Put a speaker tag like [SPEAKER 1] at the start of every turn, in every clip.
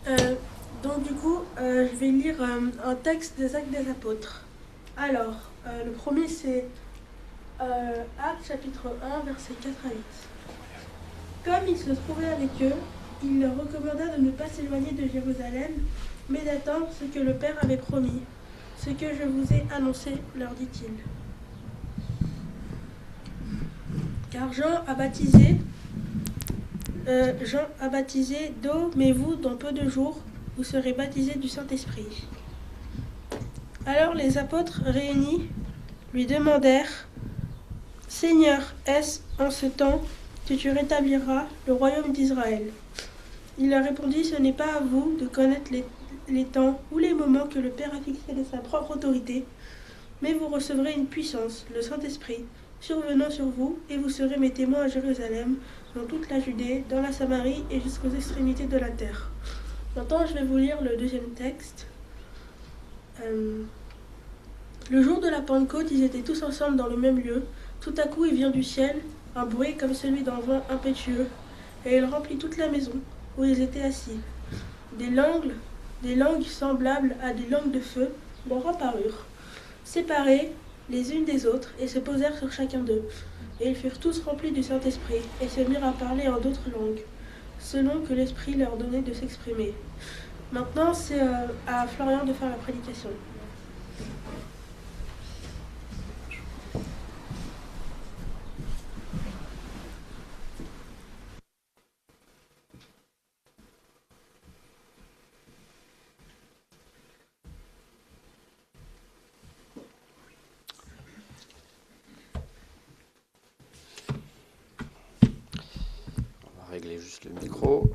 [SPEAKER 1] Euh, je vais lire un texte des Actes des Apôtres. Alors, le premier c'est Actes chapitre 1, versets 4 à 8. Comme il se trouvait avec eux, il leur recommanda de ne pas s'éloigner de Jérusalem, mais d'attendre ce que le Père avait promis. Ce que je vous ai annoncé, leur dit-il. Car Jean a baptisé d'eau, mais vous, dans peu de jours, vous serez baptisés du Saint-Esprit. Alors les apôtres réunis lui demandèrent: Seigneur, est-ce en ce temps que tu rétabliras le royaume d'Israël? Il leur répondit: Ce n'est pas à vous de connaître les temps ou les moments que le Père a fixés de sa propre autorité, mais vous recevrez une puissance, le Saint-Esprit, survenant sur vous, et vous serez mes témoins à Jérusalem, dans toute la Judée, dans la Samarie et jusqu'aux extrémités de la terre. Maintenant, je vais vous lire le deuxième texte. Le jour de la Pentecôte, ils étaient tous ensemble dans le même lieu. Tout à coup, il vient du ciel un bruit comme celui d'un vent impétueux, et il remplit toute la maison où ils étaient assis. Des langues semblables à des langues de feu leur apparurent, séparées les unes des autres, et se posèrent sur chacun d'eux. Et ils furent tous remplis du Saint-Esprit, et se mirent à parler en d'autres langues, selon que l'Esprit leur donnait de s'exprimer. Maintenant, c'est à Florian de faire la prédication.
[SPEAKER 2] On va régler juste le micro.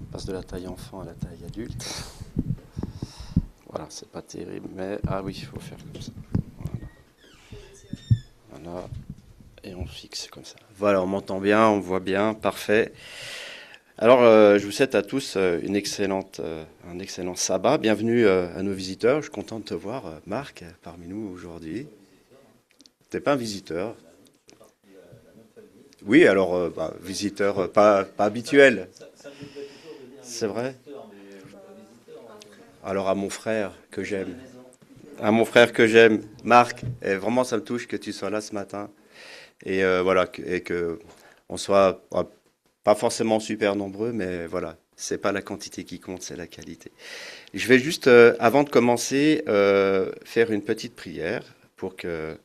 [SPEAKER 2] On passe de la taille enfant à la taille adulte. Voilà, c'est pas terrible, mais ah oui, il faut faire comme ça. Voilà. Et on fixe comme ça. Voilà, on m'entend bien, on me voit bien, parfait. Alors, je vous souhaite à tous un excellent sabbat. Bienvenue à nos visiteurs. Je suis content de te voir, Marc, parmi nous aujourd'hui. T'es pas un visiteur? Oui, alors, visiteur pas habituel. C'est vrai? Alors, à mon frère que j'aime. À mon frère que j'aime, Marc. Et vraiment, ça me touche que tu sois là ce matin. Et voilà, et que on soit pas forcément super nombreux, mais voilà, c'est pas la quantité qui compte, c'est la qualité. Je vais juste, avant de commencer, faire une petite prière pour que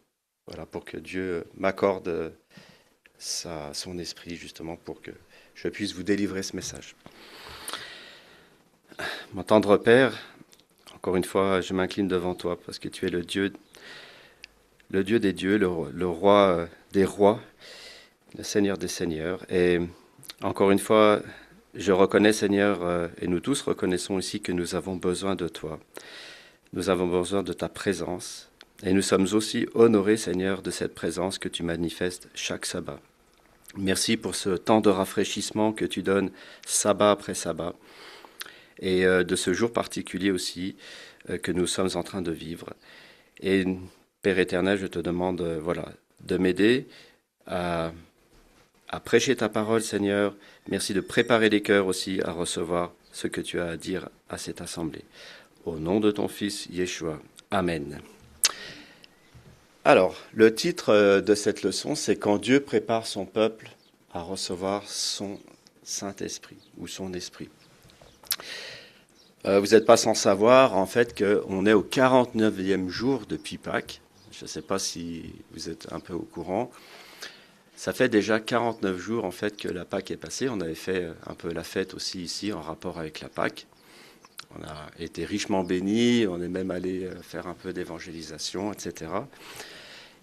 [SPEAKER 2] Dieu m'accorde son esprit justement pour que je puisse vous délivrer ce message. Mon tendre Père, encore une fois, je m'incline devant toi parce que tu es le Dieu des dieux, le roi des rois, le Seigneur des seigneurs. Et encore une fois, je reconnais, Seigneur, et nous tous reconnaissons ici que nous avons besoin de toi. Nous avons besoin de ta présence. Et nous sommes aussi honorés, Seigneur, de cette présence que tu manifestes chaque sabbat. Merci pour ce temps de rafraîchissement que tu donnes sabbat après sabbat. Et de ce jour particulier aussi que nous sommes en train de vivre. Et Père éternel, je te demande de m'aider à prêcher ta parole, Seigneur. Merci de préparer les cœurs aussi à recevoir ce que tu as à dire à cette assemblée. Au nom de ton Fils, Yeshua. Amen. Alors, le titre de cette leçon, c'est Quand Dieu prépare son peuple à recevoir son Saint-Esprit ou son Esprit. Vous n'êtes pas sans savoir, en fait, qu'on est au 49e jour depuis Pâques. Je ne sais pas si vous êtes un peu au courant. Ça fait déjà 49 jours, en fait, que la Pâques est passée. On avait fait un peu la fête aussi ici, en rapport avec la Pâques. On a été richement bénis, on est même allé faire un peu d'évangélisation, etc.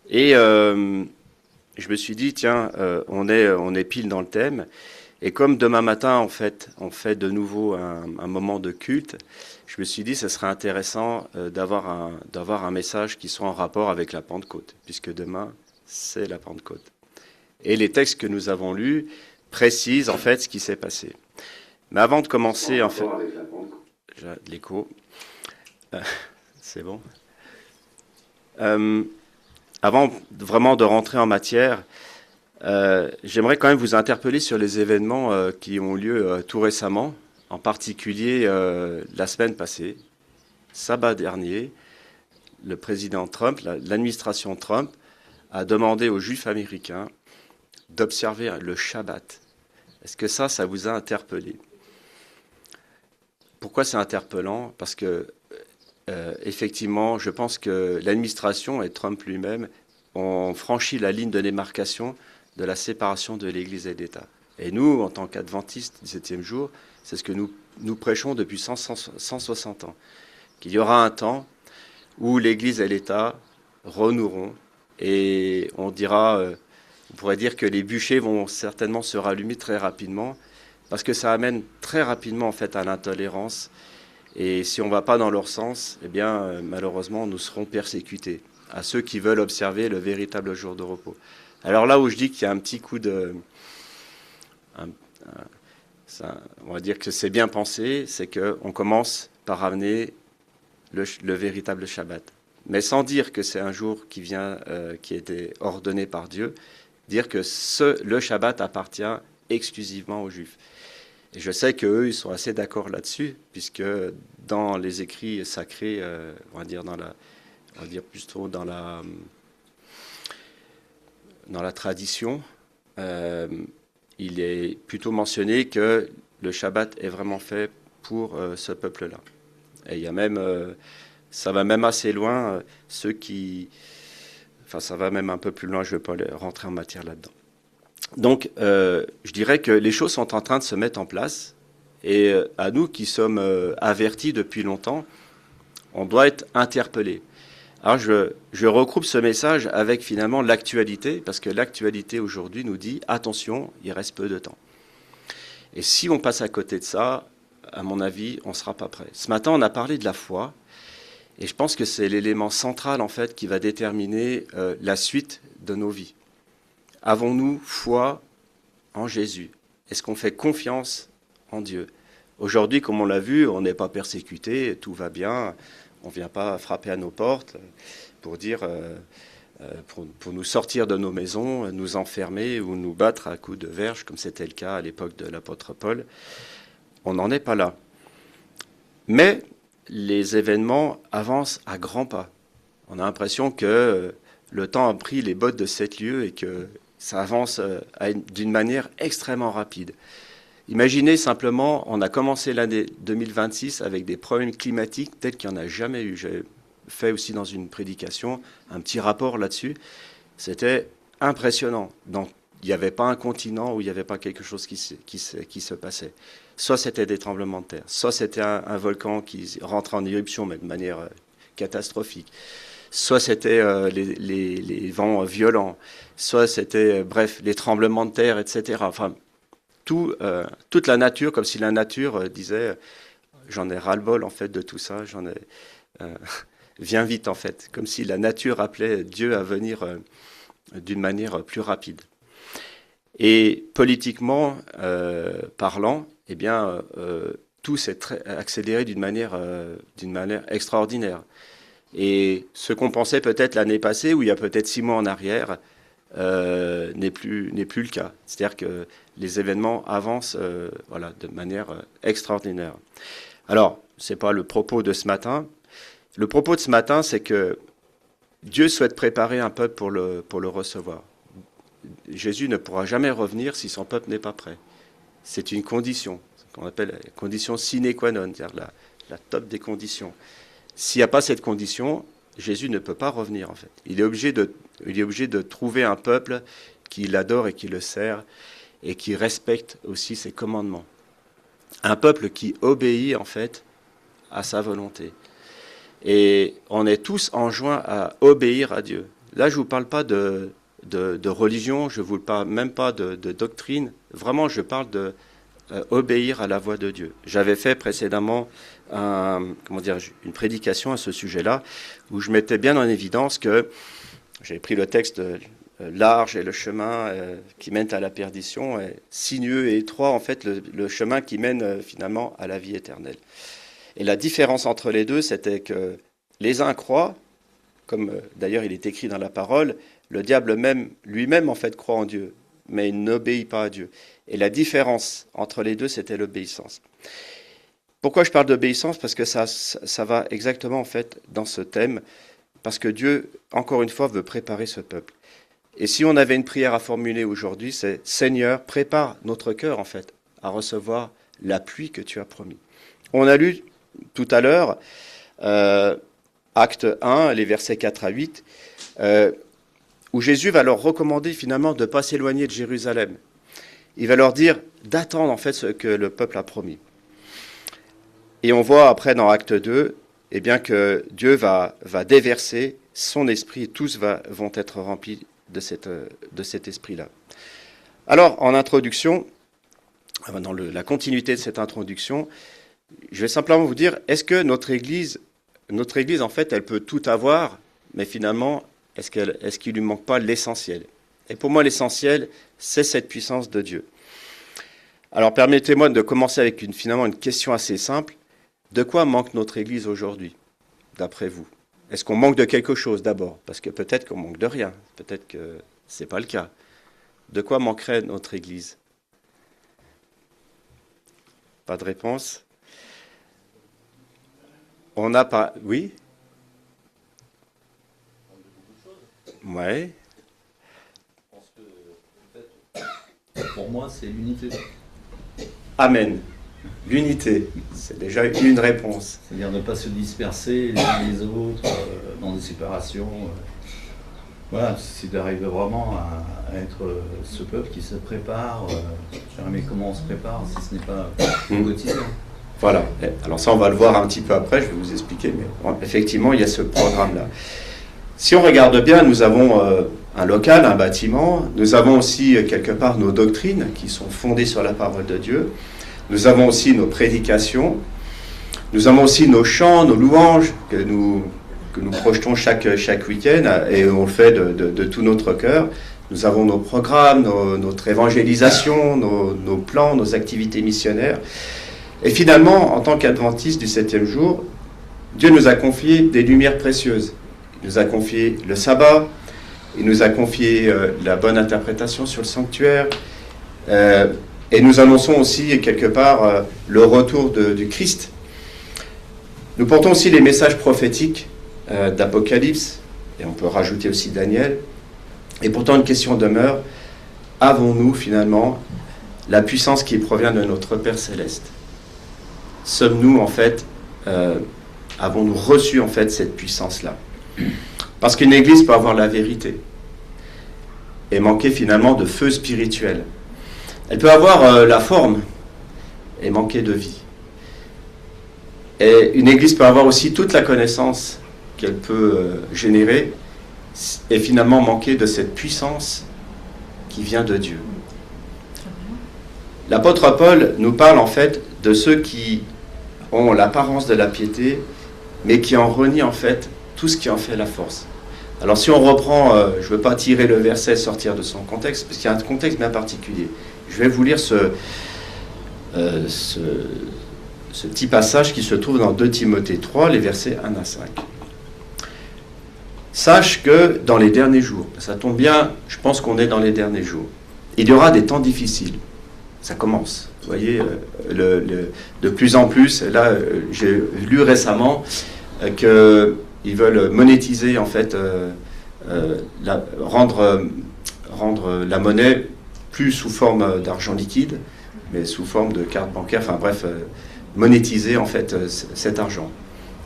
[SPEAKER 2] Et je me suis dit, tiens, on est pile dans le thème. Et comme demain matin, en fait, on fait de nouveau un moment de culte, je me suis dit, ce serait intéressant d'avoir un message qui soit en rapport avec la Pentecôte, puisque demain, c'est la Pentecôte. Et les textes que nous avons lus précisent en fait ce qui s'est passé. Mais avant de commencer, en fait, j'ai de l'écho, c'est bon. Avant vraiment de rentrer en matière, J'aimerais quand même vous interpeller sur les événements qui ont lieu tout récemment, en particulier la semaine passée, sabbat dernier, le président Trump, l'administration Trump, a demandé aux Juifs américains d'observer le Shabbat. Est-ce que ça vous a interpellé? Pourquoi c'est interpellant? Parce que, effectivement, je pense que l'administration et Trump lui-même ont franchi la ligne de démarcation de la séparation de l'Église et de l'État. Et nous, en tant qu'adventistes du 7e jour, c'est ce que nous prêchons depuis 160 ans. Qu'il y aura un temps où l'Église et l'État renoueront et on pourrait dire que les bûchers vont certainement se rallumer très rapidement parce que ça amène très rapidement en fait à l'intolérance et si on ne va pas dans leur sens, eh bien malheureusement nous serons persécutés à ceux qui veulent observer le véritable jour de repos. Alors là où je dis qu'il y a un petit coup on va dire que c'est bien pensé, c'est qu'on commence par ramener le véritable Shabbat. Mais sans dire que c'est un jour qui a été ordonné par Dieu, dire que le Shabbat appartient exclusivement aux Juifs. Et je sais qu'eux, ils sont assez d'accord là-dessus, puisque dans les écrits sacrés, on va dire plutôt dans la tradition, il est plutôt mentionné que le Shabbat est vraiment fait pour ce peuple-là. Et il y a même, ça va même assez loin, ça va même un peu plus loin, je ne vais pas rentrer en matière là-dedans. Donc, je dirais que les choses sont en train de se mettre en place, et à nous qui sommes avertis depuis longtemps, on doit être interpellés. Alors, je regroupe ce message avec finalement l'actualité, parce que l'actualité aujourd'hui nous dit, attention, il reste peu de temps. Et si on passe à côté de ça, à mon avis, on ne sera pas prêt. Ce matin, on a parlé de la foi, et je pense que c'est l'élément central, en fait, qui va déterminer la suite de nos vies. Avons-nous foi en Jésus? Est-ce qu'on fait confiance en Dieu? Aujourd'hui, comme on l'a vu, on n'est pas persécuté, tout va bien, on ne vient pas frapper à nos portes pour dire, pour nous sortir de nos maisons, nous enfermer ou nous battre à coups de verge, comme c'était le cas à l'époque de l'apôtre Paul. On n'en est pas là. Mais les événements avancent à grands pas. On a l'impression que le temps a pris les bottes de 7 lieues et que ça avance d'une manière extrêmement rapide. Imaginez simplement, on a commencé l'année 2026 avec des problèmes climatiques tels qu'il n'y en a jamais eu. J'ai fait aussi dans une prédication un petit rapport là-dessus. C'était impressionnant. Donc, il n'y avait pas un continent où il n'y avait pas quelque chose qui se passait. Soit c'était des tremblements de terre, soit c'était un volcan qui rentrait en éruption, mais de manière catastrophique. Soit c'était les vents violents, soit c'était, bref, les tremblements de terre, etc. Enfin, toute la nature, comme si la nature disait, j'en ai ras-le-bol en fait de tout ça, viens vite en fait, comme si la nature appelait Dieu à venir d'une manière plus rapide. Et politiquement parlant, eh bien, tout s'est accéléré d'une manière extraordinaire. Et ce qu'on pensait peut-être l'année passée, ou il y a peut-être 6 mois en arrière, n'est plus le cas. C'est-à-dire que les événements avancent de manière extraordinaire. Alors, ce n'est pas le propos de ce matin. Le propos de ce matin, c'est que Dieu souhaite préparer un peuple pour le recevoir. Jésus ne pourra jamais revenir si son peuple n'est pas prêt. C'est une condition, ce qu'on appelle la condition sine qua non, c'est-à-dire la top des conditions. S'il n'y a pas cette condition, Jésus ne peut pas revenir en fait. Il est obligé de trouver un peuple qui l'adore et qui le sert et qui respecte aussi ses commandements. Un peuple qui obéit en fait à sa volonté. Et on est tous enjoints à obéir à Dieu. Là, je ne vous parle pas de religion, je ne vous parle même pas de doctrine. Vraiment, je parle de obéir à la voix de Dieu. J'avais fait précédemment une prédication à ce sujet-là, où je mettais bien en évidence que j'avais pris le texte large et le chemin qui mène à la perdition, et sinueux et étroit, en fait, le chemin qui mène finalement à la vie éternelle. Et la différence entre les deux, c'était que les uns croient, comme d'ailleurs il est écrit dans la parole, le diable même, lui-même en fait croit en Dieu. mais il n'obéit pas à Dieu. Et la différence entre les deux, c'était l'obéissance. Pourquoi je parle d'obéissance? Parce que ça va exactement en fait dans ce thème, parce que Dieu, encore une fois, veut préparer ce peuple. Et si on avait une prière à formuler aujourd'hui, c'est « Seigneur, prépare notre cœur en fait à recevoir la pluie que tu as promis ». On a lu tout à l'heure, Acte 1, les versets 4 à 8, où Jésus va leur recommander finalement de ne pas s'éloigner de Jérusalem. Il va leur dire d'attendre en fait ce que le peuple a promis. Et on voit après dans Acte 2, eh bien que Dieu va déverser son esprit et tous vont être remplis de cet esprit-là. Alors, en introduction, dans la continuité de cette introduction, je vais simplement vous dire, est-ce que notre Église, en fait, elle peut tout avoir, mais finalement, est-ce qu'il lui manque pas l'essentiel? Et pour moi, l'essentiel, c'est cette puissance de Dieu. Alors, permettez-moi de commencer avec finalement une question assez simple. De quoi manque notre Église aujourd'hui, d'après vous? Est-ce qu'on manque de quelque chose d'abord? Parce que peut-être qu'on manque de rien. Peut-être que ce n'est pas le cas. De quoi manquerait notre Église? Pas de réponse? On n'a pas... Oui? Ouais.
[SPEAKER 3] Je pense que, en fait, pour moi, c'est l'unité.
[SPEAKER 2] Amen. L'unité, c'est déjà une réponse.
[SPEAKER 3] C'est-à-dire ne pas se disperser les uns les autres dans des séparations. Voilà, c'est d'arriver vraiment à être ce peuple qui se prépare. Mais comment on se prépare si ce n'est pas au quotidien?
[SPEAKER 2] Voilà. Alors ça, on va le voir un petit peu après, je vais vous expliquer. Mais effectivement, il y a ce programme-là. Si on regarde bien, nous avons un local, un bâtiment. Nous avons aussi quelque part nos doctrines qui sont fondées sur la parole de Dieu. Nous avons aussi nos prédications. Nous avons aussi nos chants, nos louanges que nous projetons chaque week-end et on le fait de tout notre cœur. Nous avons nos programmes, notre évangélisation, nos plans, nos activités missionnaires. Et finalement, en tant qu'adventistes du 7e jour, Dieu nous a confié des lumières précieuses. Il nous a confié le sabbat, il nous a confié la bonne interprétation sur le sanctuaire, et nous annonçons aussi quelque part le retour du Christ. Nous portons aussi les messages prophétiques d'Apocalypse, et on peut rajouter aussi Daniel. Et pourtant une question demeure, avons-nous finalement la puissance qui provient de notre Père Céleste? Sommes-nous en fait, avons-nous reçu en fait cette puissance-là? Parce qu'une église peut avoir la vérité et manquer finalement de feu spirituel. Elle peut avoir la forme et manquer de vie. Et une église peut avoir aussi toute la connaissance qu'elle peut générer et finalement manquer de cette puissance qui vient de Dieu. L'apôtre Paul nous parle en fait de ceux qui ont l'apparence de la piété, mais qui en renient en fait tout ce qui en fait la force. Alors si on reprend, je ne veux pas tirer le verset, sortir de son contexte, parce qu'il y a un contexte bien particulier. Je vais vous lire ce petit passage qui se trouve dans 2 Timothée 3, les versets 1 à 5. Sache que dans les derniers jours, ça tombe bien, je pense qu'on est dans les derniers jours, il y aura des temps difficiles. Ça commence. Vous voyez, de plus en plus, là, j'ai lu récemment qu'ils veulent monétiser, en fait, rendre la monnaie plus sous forme d'argent liquide, mais sous forme de carte bancaire, enfin bref, monétiser, en fait, cet argent.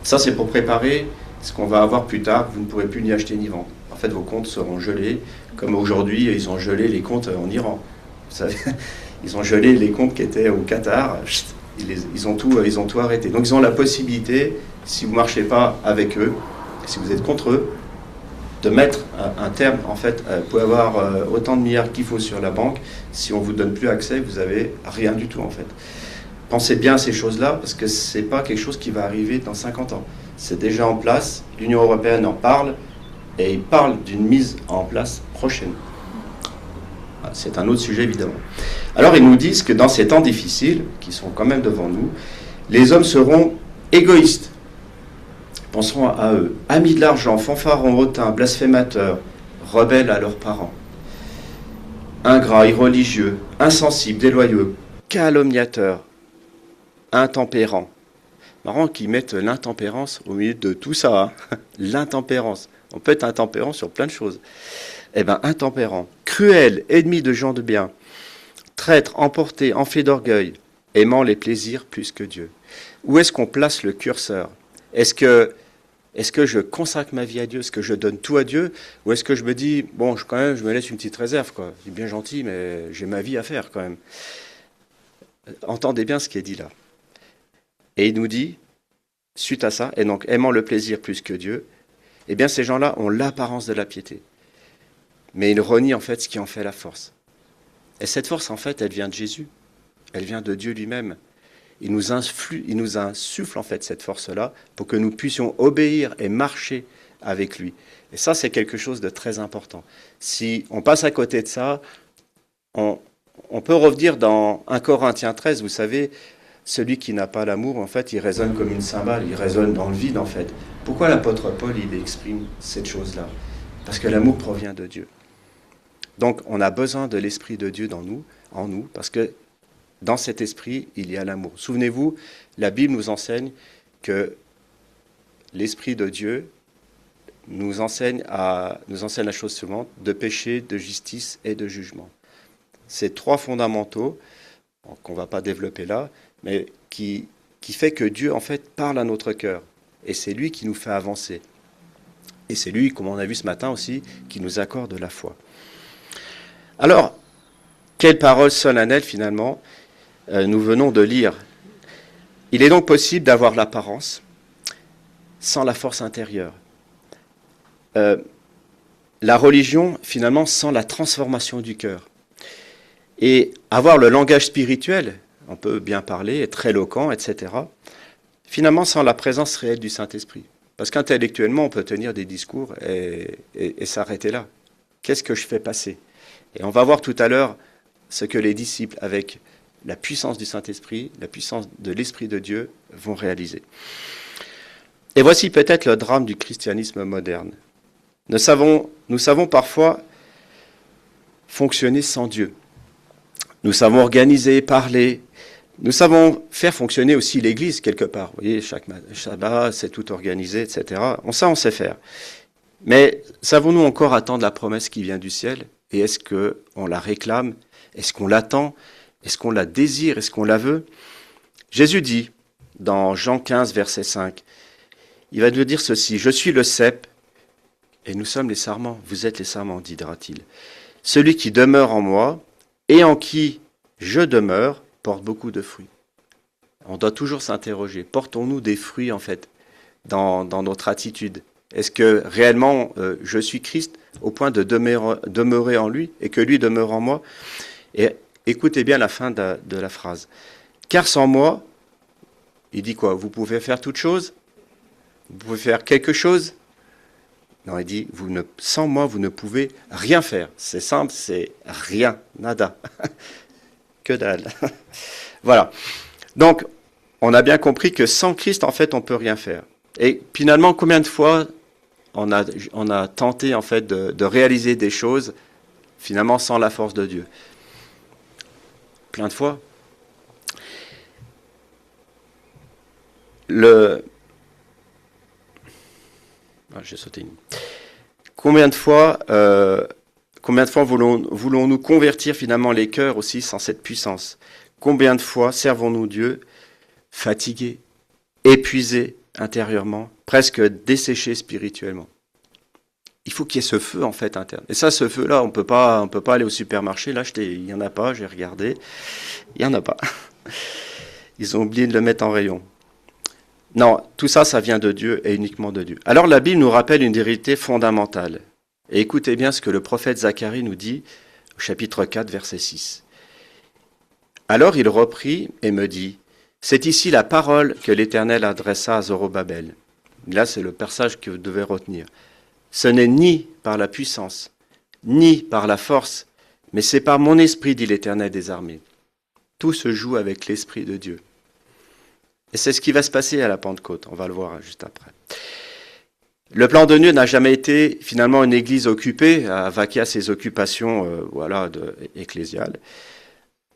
[SPEAKER 2] Ça, c'est pour préparer ce qu'on va avoir plus tard. Vous ne pourrez plus ni acheter ni vendre. En fait, vos comptes seront gelés, comme aujourd'hui, ils ont gelé les comptes en Iran. Vous savez, ils ont gelé les comptes qui étaient au Qatar. Ils ont tout arrêté. Donc, ils ont la possibilité, si vous ne marchez pas avec eux, si vous êtes contre eux, de mettre un terme, en fait, vous pouvez avoir autant de milliards qu'il faut sur la banque. Si on ne vous donne plus accès, vous n'avez rien du tout, en fait. Pensez bien à ces choses-là, parce que ce n'est pas quelque chose qui va arriver dans 50 ans. C'est déjà en place, l'Union européenne en parle, et il parle d'une mise en place prochaine. C'est un autre sujet, évidemment. Alors, ils nous disent que dans ces temps difficiles, qui sont quand même devant nous, les hommes seront égoïstes. Penseront à eux. Amis de l'argent, fanfarons, hautains, blasphémateurs, rebelles à leurs parents. ingrats, irreligieux, insensibles, déloyaux, calomniateurs, intempérants. Marrant qu'ils mettent l'intempérance au milieu de tout ça. Hein. L'intempérance. On peut être intempérant sur plein de choses. Eh bien, intempérant, cruel, ennemi de gens de bien, traître, emporté, enflé d'orgueil, aimant les plaisirs plus que Dieu. Où est-ce qu'on place le curseur? Est-ce que je consacre ma vie à Dieu? Est-ce que je donne tout à Dieu? Ou est-ce que je me dis, bon, quand même, je me laisse une petite réserve, quoi. C'est bien gentil, mais j'ai ma vie à faire, quand même. Entendez bien ce qui est dit là. Et il nous dit, suite à ça, et donc aimant le plaisir plus que Dieu, eh bien ces gens-là ont l'apparence de la piété. Mais ils renient en fait ce qui en fait la force. Et cette force, en fait, elle vient de Jésus. Elle vient de Dieu lui-même. Il nous insuffle en fait cette force-là pour que nous puissions obéir et marcher avec lui. Et ça, c'est quelque chose de très important. Si on passe à côté de ça, on peut revenir dans 1 Corinthiens 13, vous savez, celui qui n'a pas l'amour, en fait, il résonne comme une cymbale, il résonne dans le vide, en fait. Pourquoi l'apôtre Paul, il exprime cette chose-là? Parce que l'amour provient de Dieu. Donc, on a besoin de l'Esprit de Dieu en nous, parce que dans cet esprit, il y a l'amour. Souvenez-vous, la Bible nous enseigne que l'Esprit de Dieu nous enseigne la chose suivante, de péché, de justice et de jugement. Ces trois fondamentaux, qu'on ne va pas développer là, mais qui fait que Dieu, en fait, parle à notre cœur. Et c'est lui qui nous fait avancer. Et c'est lui, comme on a vu ce matin aussi, qui nous accorde la foi. Alors, quelle parole solennelle, finalement, nous venons de lire. Il est donc possible d'avoir l'apparence sans la force intérieure. La religion, finalement, sans la transformation du cœur. Et avoir le langage spirituel, on peut bien parler, être éloquent, etc., finalement sans la présence réelle du Saint-Esprit. Parce qu'intellectuellement, on peut tenir des discours et s'arrêter là. Qu'est-ce que je fais passer? Et on va voir tout à l'heure ce que les disciples, avec la puissance du Saint-Esprit, la puissance de l'Esprit de Dieu, vont réaliser. Et voici peut-être le drame du christianisme moderne. Nous savons parfois fonctionner sans Dieu. Nous savons organiser, parler. Nous savons faire fonctionner aussi l'Église quelque part. Vous voyez, chaque sabbat, c'est tout organisé, etc. On sait faire. Mais savons-nous encore attendre la promesse qui vient du ciel? Et est-ce qu'on la réclame? Est-ce qu'on l'attend? Est-ce qu'on la désire? Est-ce qu'on la veut? Jésus dit, dans Jean 15, verset 5, il va nous dire ceci, « Je suis le cep, et nous sommes les sarments. Vous êtes les sarments, dira-t-il. Celui qui demeure en moi, et en qui je demeure, porte beaucoup de fruits. » On doit toujours s'interroger. Portons-nous des fruits, en fait, dans notre attitude? Est-ce que réellement je suis Christ au point de demeurer en lui et que lui demeure en moi? Et écoutez bien la fin de la phrase. Car sans moi, il dit quoi? Vous pouvez faire toute chose? Vous pouvez faire quelque chose? Non, il dit, sans moi, vous ne pouvez rien faire. C'est simple, c'est rien, nada. Que dalle. Voilà. Donc, on a bien compris que sans Christ, en fait, on ne peut rien faire. Et finalement, combien de fois on a tenté, en fait, de réaliser des choses, finalement, sans la force de Dieu? Plein de fois. J'ai sauté une. Combien de fois voulons-nous convertir finalement les cœurs aussi sans cette puissance? Combien de fois servons-nous Dieu fatigués, épuisés intérieurement, presque desséchés spirituellement? Il faut qu'il y ait ce feu en fait interne. Et ça, ce feu-là, on peut pas aller au supermarché, l'acheter. Il n'y en a pas, j'ai regardé. Il n'y en a pas. Ils ont oublié de le mettre en rayon. Non, tout ça, ça vient de Dieu et uniquement de Dieu. Alors la Bible nous rappelle une vérité fondamentale. Et écoutez bien ce que le prophète Zacharie nous dit au chapitre 4, verset 6. Alors il reprit et me dit, « C'est ici la parole que l'Éternel adressa à Zorobabel. » Là, c'est le passage que vous devez retenir. « Ce n'est ni par la puissance, ni par la force, mais c'est par mon esprit, dit l'Éternel des armées. » Tout se joue avec l'Esprit de Dieu. Et c'est ce qui va se passer à la Pentecôte. On va le voir juste après. Le plan de Dieu n'a jamais été finalement une église occupée, à vaquer à ses occupations ecclésiales.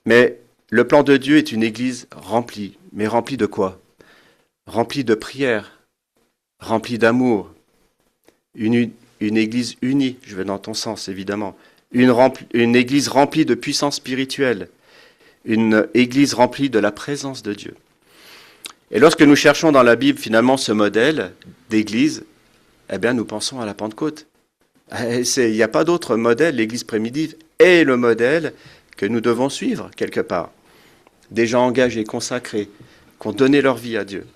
[SPEAKER 2] Mais le plan de Dieu est une église remplie. Mais remplie de quoi? Remplie de prière, remplie d'amour. Une église unie, je vais dans ton sens évidemment. Une église remplie de puissance spirituelle. Une église remplie de la présence de Dieu. Et lorsque nous cherchons dans la Bible finalement ce modèle d'église, eh bien nous pensons à la Pentecôte. Il n'y a pas d'autre modèle, l'église primitive est le modèle que nous devons suivre quelque part. Des gens engagés, consacrés, qui ont donné leur vie à Dieu.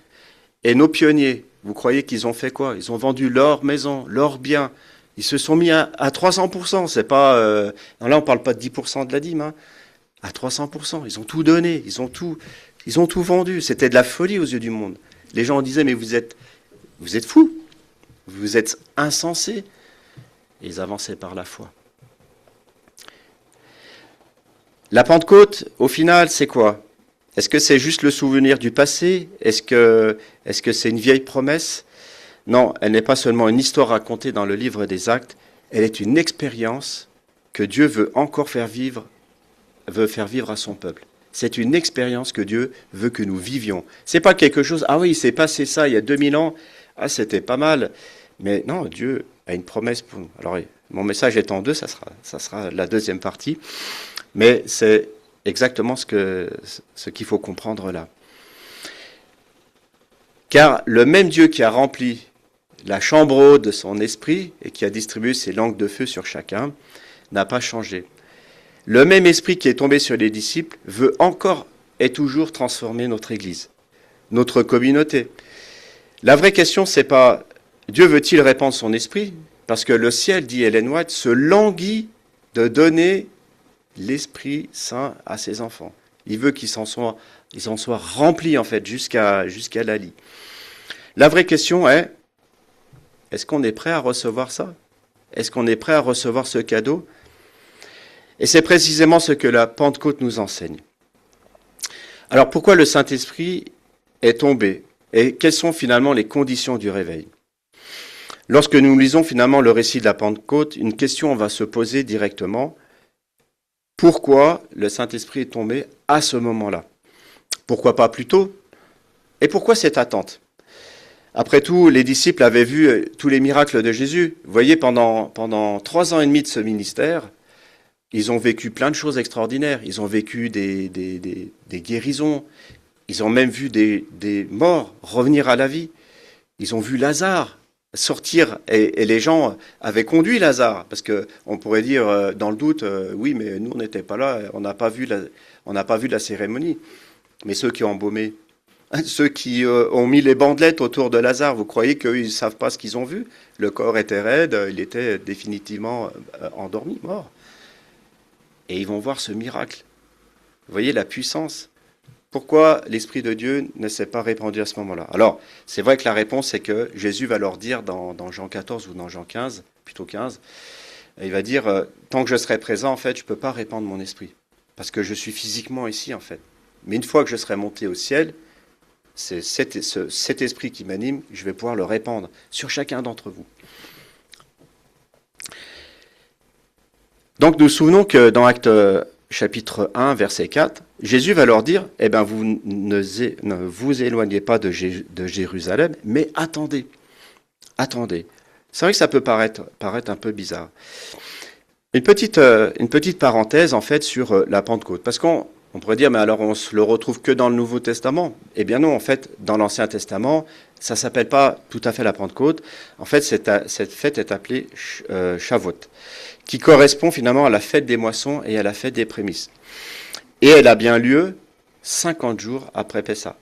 [SPEAKER 2] Et nos pionniers, vous croyez qu'ils ont fait quoi? Ils ont vendu leur maison, leurs biens. Ils se sont mis à 300%. C'est pas, là, on ne parle pas de 10% de la dîme. Hein. À 300%. Ils ont tout donné. Ils ont tout vendu. C'était de la folie aux yeux du monde. Les gens disaient, mais vous êtes fous. Vous êtes insensés. Et ils avançaient par la foi. La Pentecôte, au final, c'est quoi? Est-ce que c'est juste le souvenir du passé? Est-ce que c'est une vieille promesse? Non, elle n'est pas seulement une histoire racontée dans le livre des Actes, elle est une expérience que Dieu veut encore faire vivre à son peuple. C'est une expérience que Dieu veut que nous vivions. C'est pas quelque chose, ah oui, il s'est passé ça il y a 2000 ans, ah c'était pas mal. Mais non, Dieu a une promesse pour nous. Alors, mon message est en deux, ça sera la deuxième partie. Mais c'est exactement ce qu'il faut comprendre là. Car le même Dieu qui a rempli la chambre haute de son esprit et qui a distribué ses langues de feu sur chacun n'a pas changé. Le même esprit qui est tombé sur les disciples veut encore et toujours transformer notre Église, notre communauté. La vraie question, c'est pas Dieu veut-il répandre son esprit? Parce que le ciel, dit Ellen White, se languit de donner l'Esprit Saint à ses enfants. Il veut qu'ils en soient remplis en fait jusqu'à la lie. La vraie question est, est-ce qu'on est prêt à recevoir ça? Est-ce qu'on est prêt à recevoir ce cadeau? Et c'est précisément ce que la Pentecôte nous enseigne. Alors pourquoi le Saint-Esprit est tombé? Et quelles sont finalement les conditions du réveil? Lorsque nous lisons finalement le récit de la Pentecôte, une question va se poser directement. Pourquoi le Saint-Esprit est tombé à ce moment-là? Pourquoi pas plus tôt? Et pourquoi cette attente? Après tout, les disciples avaient vu tous les miracles de Jésus. Vous voyez, pendant 3 ans et demi de ce ministère, ils ont vécu plein de choses extraordinaires. Ils ont vécu des guérisons. Ils ont même vu des morts revenir à la vie. Ils ont vu Lazare sortir, et les gens avaient conduit Lazare, parce que on pourrait dire dans le doute, oui, mais nous on n'était pas là, on n'a pas vu la cérémonie. Mais ceux qui ont embaumé, ceux qui ont mis les bandelettes autour de Lazare, vous croyez qu'eux ils savent pas ce qu'ils ont vu? Le corps était raide, il était définitivement endormi, mort. Et ils vont voir ce miracle. Vous voyez la puissance. Pourquoi l'Esprit de Dieu ne s'est pas répandu à ce moment-là? Alors, c'est vrai que la réponse, c'est que Jésus va leur dire dans Jean 14 ou dans Jean 15, plutôt 15, il va dire, tant que je serai présent, en fait, je ne peux pas répandre mon esprit, parce que je suis physiquement ici, en fait. Mais une fois que je serai monté au ciel, c'est cet esprit qui m'anime, je vais pouvoir le répandre sur chacun d'entre vous. Donc, nous nous souvenons que dans Actes chapitre 1, verset 4, Jésus va leur dire, eh bien, vous ne vous éloignez pas de Jérusalem, mais attendez. Attendez. C'est vrai que ça peut paraître un peu bizarre. Une petite parenthèse, en fait, sur la Pentecôte. Parce qu'on pourrait dire, mais alors on se le retrouve que dans le Nouveau Testament? Eh bien non, en fait, dans l'Ancien Testament, ça ne s'appelle pas tout à fait la Pentecôte. En fait, cette fête est appelée Shavuot, qui correspond finalement à la fête des moissons et à la fête des prémices. Et elle a bien lieu 50 jours après Pessah,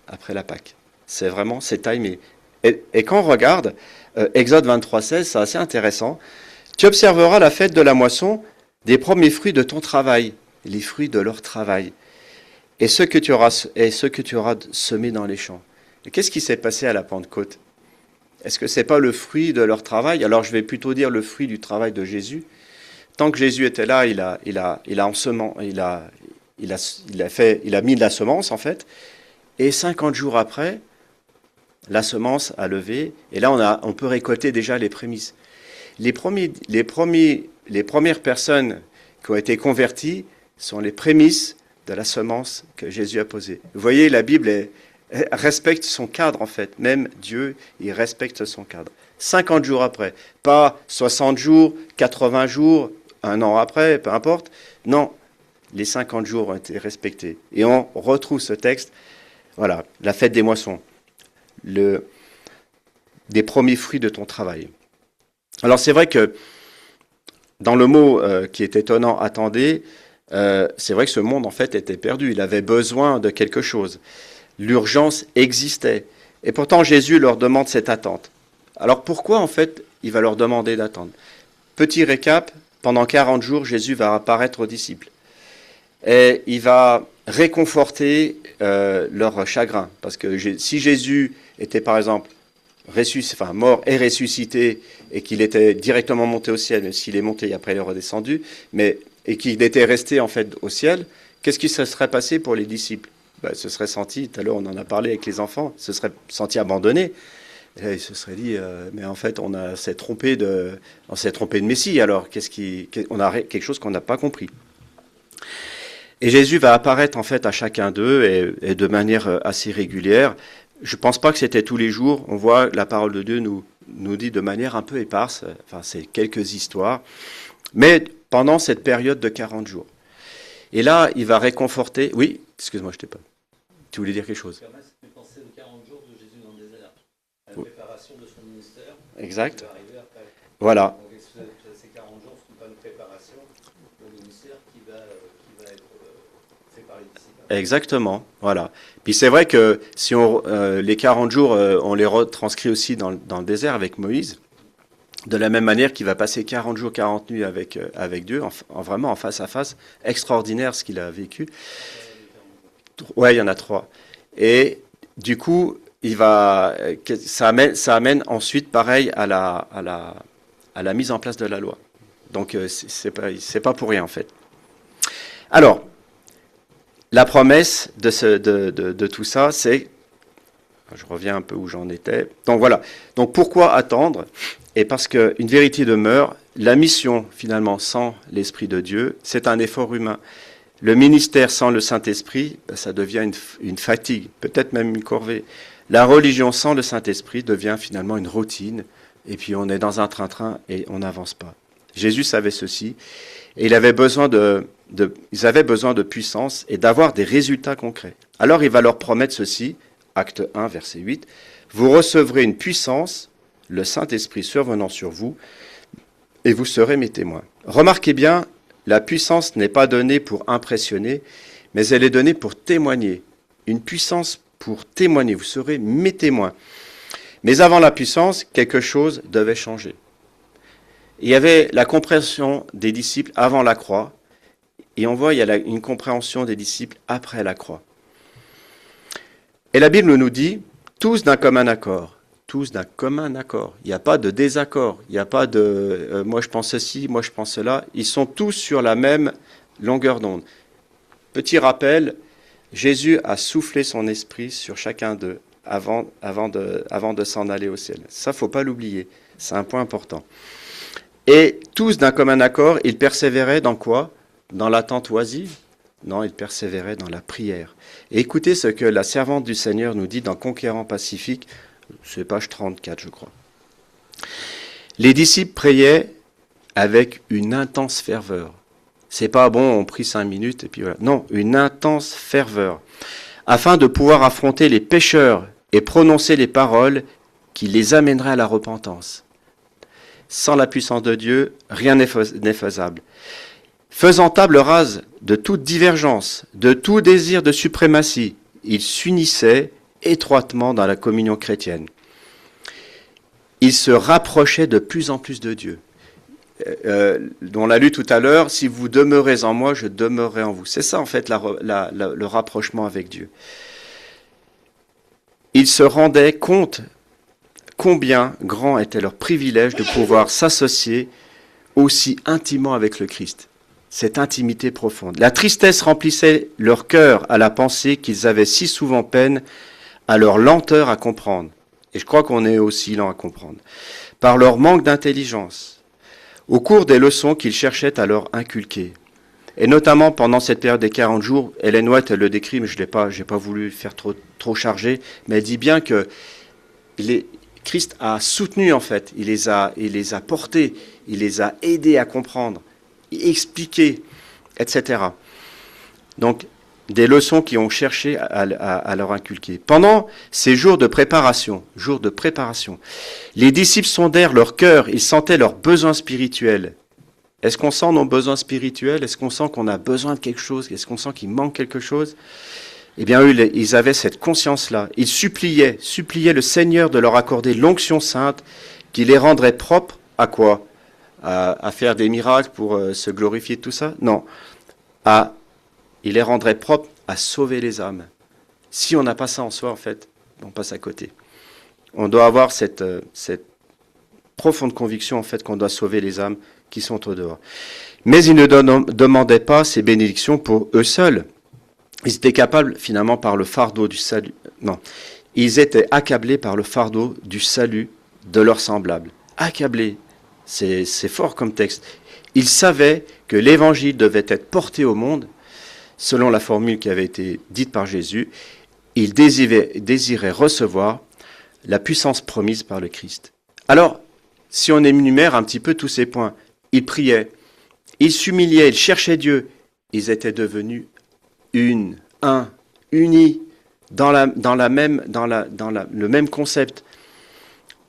[SPEAKER 2] après la Pâque. C'est timé. Et quand on regarde Exode 23,16, c'est assez intéressant. Tu observeras la fête de la moisson des premiers fruits de ton travail, les fruits de leur travail, et ce que tu auras semé dans les champs. Et qu'est-ce qui s'est passé à la Pentecôte? Est-ce que c'est pas le fruit de leur travail? Alors je vais plutôt dire le fruit du travail de Jésus. Tant que Jésus était là, il a mis de la semence en fait. Et 50 jours après, la semence à lever. Et là, on peut récolter déjà les prémices. Les premières personnes qui ont été converties sont les prémices de la semence que Jésus a posée. Vous voyez, la Bible elle respecte son cadre, en fait. Même Dieu, il respecte son cadre. 50 jours après, pas 60 jours, 80 jours, un an après, peu importe. Non, les 50 jours ont été respectés. Et on retrouve ce texte, voilà, la fête des moissons, des premiers fruits de ton travail. Alors c'est vrai que dans le mot qui est étonnant, attendez, c'est vrai que ce monde en fait était perdu, il avait besoin de quelque chose. L'urgence existait. Et pourtant Jésus leur demande cette attente. Alors pourquoi en fait il va leur demander d'attendre? Petit récap, pendant 40 jours Jésus va apparaître aux disciples. Et il va réconforter leur chagrin. Parce que si Jésus était par exemple mort et ressuscité, et qu'il était directement monté au ciel, même s'il est monté et après il est redescendu, et qu'il était resté en fait au ciel, qu'est-ce qui se serait passé pour les disciples? Se serait senti, tout à l'heure on en a parlé avec les enfants, se serait senti abandonné. Et ils se seraient dit, mais en fait on s'est trompé de Messie, alors on a quelque chose qu'on n'a pas compris. Et Jésus va apparaître en fait à chacun d'eux et de manière assez régulière. Je ne pense pas que c'était tous les jours. On voit la parole de Dieu nous dit de manière un peu éparse, enfin c'est quelques histoires, mais pendant cette période de 40 jours. Et là, il va réconforter. Oui, excuse-moi, je t'ai pas. Tu voulais dire quelque chose?
[SPEAKER 3] Tu pensais aux 40 jours de Jésus dans le désert, à la préparation de son ministère.
[SPEAKER 2] Exact.
[SPEAKER 3] Qui va arriver après.
[SPEAKER 2] Voilà.
[SPEAKER 3] Donc, ces 40 jours ne sont pas une préparation au ministère qui va être fait par les disciples.
[SPEAKER 2] Exactement, voilà. Puis c'est vrai que si les 40 jours, on les retranscrit aussi dans le désert avec Moïse, de la même manière qu'il va passer 40 jours, 40 nuits avec Dieu, vraiment en face à face, extraordinaire ce qu'il a vécu. Ouais, il y en a 3. Et du coup, ça amène ensuite, pareil, à la mise en place de la loi. Donc, c'est pas pour rien, en fait. Alors, la promesse de tout ça, c'est... Je reviens un peu où j'en étais. Donc voilà. Donc pourquoi attendre? Et parce qu'une vérité demeure, la mission, finalement, sans l'Esprit de Dieu, c'est un effort humain. Le ministère sans le Saint-Esprit, ça devient une fatigue, peut-être même une corvée. La religion sans le Saint-Esprit devient finalement une routine, et puis on est dans un train-train et on n'avance pas. Jésus savait ceci, et ils avaient besoin de puissance et d'avoir des résultats concrets. Alors il va leur promettre ceci, acte 1, verset 8, « Vous recevrez une puissance, le Saint-Esprit survenant sur vous, et vous serez mes témoins. » Remarquez bien, la puissance n'est pas donnée pour impressionner, mais elle est donnée pour témoigner. Une puissance pour témoigner, vous serez mes témoins. Mais avant la puissance, quelque chose devait changer. Il y avait la compréhension des disciples avant la croix, et on voit il y a une compréhension des disciples après la croix. Et la Bible nous dit, tous d'un commun accord. Tous d'un commun accord. Il n'y a pas de désaccord. Il n'y a pas de moi je pense ceci, moi je pense cela. Ils sont tous sur la même longueur d'onde. Petit rappel, Jésus a soufflé son esprit sur chacun d'eux avant de s'en aller au ciel. Ça, il ne faut pas l'oublier. C'est un point important. Et tous d'un commun accord, ils persévéraient dans quoi? Dans l'attente oisive? Non, ils persévéraient dans la prière. Et écoutez ce que la servante du Seigneur nous dit dans Conquérant Pacifique, c'est page 34, je crois. Les disciples priaient avec une intense ferveur. C'est pas bon, on prie 5 minutes et puis voilà. Non, une intense ferveur. Afin de pouvoir affronter les pécheurs et prononcer les paroles qui les amèneraient à la repentance. Sans la puissance de Dieu, rien n'est faisable. Faisant table rase de toute divergence, de tout désir de suprématie, ils s'unissaient étroitement dans la communion chrétienne. Ils se rapprochaient de plus en plus de Dieu. On l'a lu tout à l'heure, si vous demeurez en moi, je demeurerai en vous. C'est ça en fait le rapprochement avec Dieu. Ils se rendaient compte combien grand était leur privilège de pouvoir s'associer aussi intimement avec le Christ. Cette intimité profonde. La tristesse remplissait leur cœur à la pensée qu'ils avaient si souvent peine à leur lenteur à comprendre. et je crois qu'on est aussi lent à comprendre, par leur manque d'intelligence, au cours des leçons qu'ils cherchaient à leur inculquer. Et notamment pendant cette période des 40 jours, Ellen White, elle le décrit, mais je n'ai pas voulu faire trop chargé, mais elle dit bien que Christ a soutenu en fait, il les a portés, il les a aidés à comprendre, expliquer, etc. Donc, des leçons qu'ils ont cherché à leur inculquer. Pendant ces jours de préparation, les disciples sondèrent leur cœur, ils sentaient leurs besoins spirituels. Est-ce qu'on sent nos besoins spirituels? Est-ce qu'on sent qu'on a besoin de quelque chose? Est-ce qu'on sent qu'il manque quelque chose? Eh bien, eux, ils avaient cette conscience-là. Ils suppliaient le Seigneur de leur accorder l'onction sainte qui les rendrait propres à quoi? À faire des miracles pour se glorifier de tout ça? Non. Il les rendrait propres à sauver les âmes. Si on n'a pas ça en soi, en fait, on passe à côté. On doit avoir cette profonde conviction, en fait, qu'on doit sauver les âmes qui sont au dehors. Mais ils ne demandaient pas ces bénédictions pour eux seuls. Ils étaient capables, finalement, par le fardeau du salut. Non. Ils étaient accablés par le fardeau du salut de leurs semblables. Accablés. C'est fort comme texte. Ils savaient que l'évangile devait être porté au monde, selon la formule qui avait été dite par Jésus. Ils désiraient recevoir la puissance promise par le Christ. Alors, si on énumère un petit peu tous ces points, ils priaient, ils s'humiliaient, ils cherchaient Dieu, ils étaient devenus unis dans le même concept.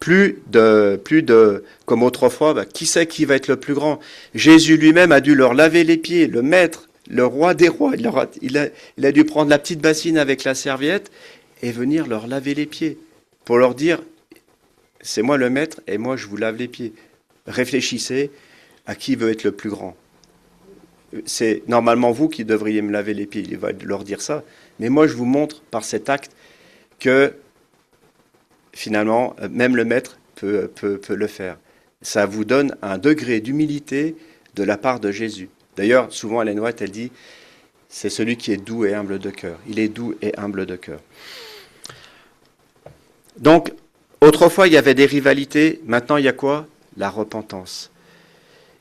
[SPEAKER 2] Plus de comme autrefois, qui c'est qui va être le plus grand? Jésus lui-même a dû leur laver les pieds, le maître, le roi des rois. Il a dû prendre la petite bassine avec la serviette et venir leur laver les pieds pour leur dire, c'est moi le maître et moi je vous lave les pieds. Réfléchissez à qui veut être le plus grand. C'est normalement vous qui devriez me laver les pieds. Il va leur dire ça. Mais moi, je vous montre par cet acte que, finalement, même le maître peut le faire. Ça vous donne un degré d'humilité de la part de Jésus. D'ailleurs, souvent, Ellen White, elle dit, c'est celui qui est doux et humble de cœur. Il est doux et humble de cœur. Donc, autrefois, il y avait des rivalités. Maintenant, il y a quoi? La repentance.